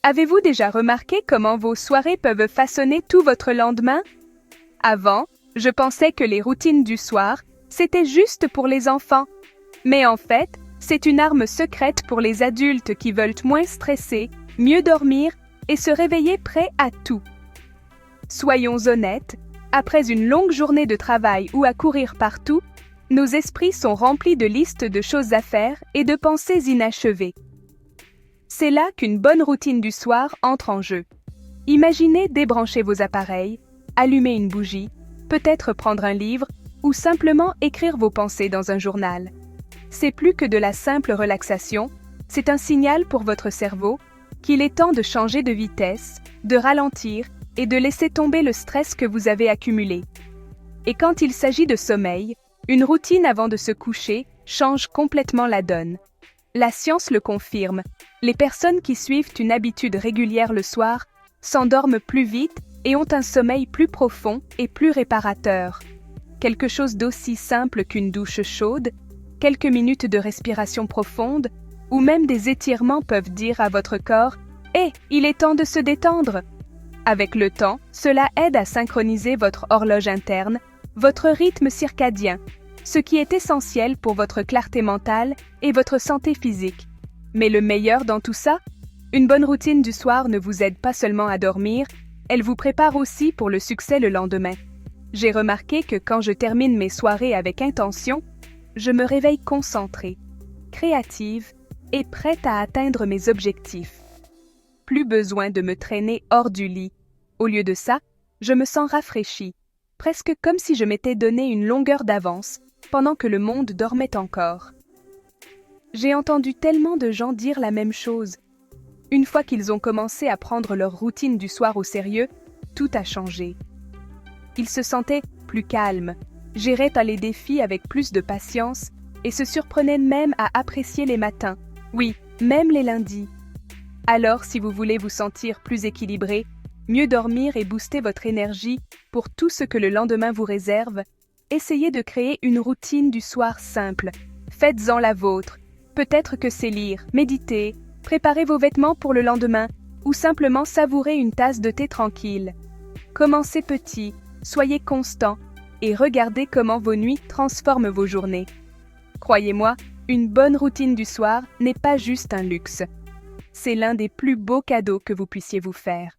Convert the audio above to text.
Avez-vous déjà remarqué comment vos soirées peuvent façonner tout votre lendemain? Avant, je pensais que les routines du soir, c'était juste pour les enfants. Mais en fait, c'est une arme secrète pour les adultes qui veulent moins stresser, mieux dormir et se réveiller prêts à tout. Soyons honnêtes, après une longue journée de travail ou à courir partout, nos esprits sont remplis de listes de choses à faire et de pensées inachevées. C'est là qu'une bonne routine du soir entre en jeu. Imaginez débrancher vos appareils, allumer une bougie, peut-être prendre un livre ou simplement écrire vos pensées dans un journal. C'est plus que de la simple relaxation, c'est un signal pour votre cerveau qu'il est temps de changer de vitesse, de ralentir et de laisser tomber le stress que vous avez accumulé. Et quand il s'agit de sommeil, une routine avant de se coucher change complètement la donne. La science le confirme, les personnes qui suivent une habitude régulière le soir s'endorment plus vite et ont un sommeil plus profond et plus réparateur. Quelque chose d'aussi simple qu'une douche chaude, quelques minutes de respiration profonde, ou même des étirements peuvent dire à votre corps « Hé, il est temps de se détendre !» Avec le temps, cela aide à synchroniser votre horloge interne, votre rythme circadien, ce qui est essentiel pour votre clarté mentale et votre santé physique. Mais le meilleur dans tout ça, une bonne routine du soir ne vous aide pas seulement à dormir, elle vous prépare aussi pour le succès le lendemain. J'ai remarqué que quand je termine mes soirées avec intention, je me réveille concentrée, créative et prête à atteindre mes objectifs. Plus besoin de me traîner hors du lit. Au lieu de ça, je me sens rafraîchie, presque comme si je m'étais donné une longueur d'avance pendant que le monde dormait encore. J'ai entendu tellement de gens dire la même chose. Une fois qu'ils ont commencé à prendre leur routine du soir au sérieux, tout a changé. Ils se sentaient plus calmes, géraient les défis avec plus de patience et se surprenaient même à apprécier les matins, oui, même les lundis. Alors, si vous voulez vous sentir plus équilibré, mieux dormir et booster votre énergie pour tout ce que le lendemain vous réserve, essayez de créer une routine du soir simple. Faites-en la vôtre. Peut-être que c'est lire, méditer, préparer vos vêtements pour le lendemain ou simplement savourer une tasse de thé tranquille. Commencez petit, soyez constant et regardez comment vos nuits transforment vos journées. Croyez-moi, une bonne routine du soir n'est pas juste un luxe. C'est l'un des plus beaux cadeaux que vous puissiez vous faire.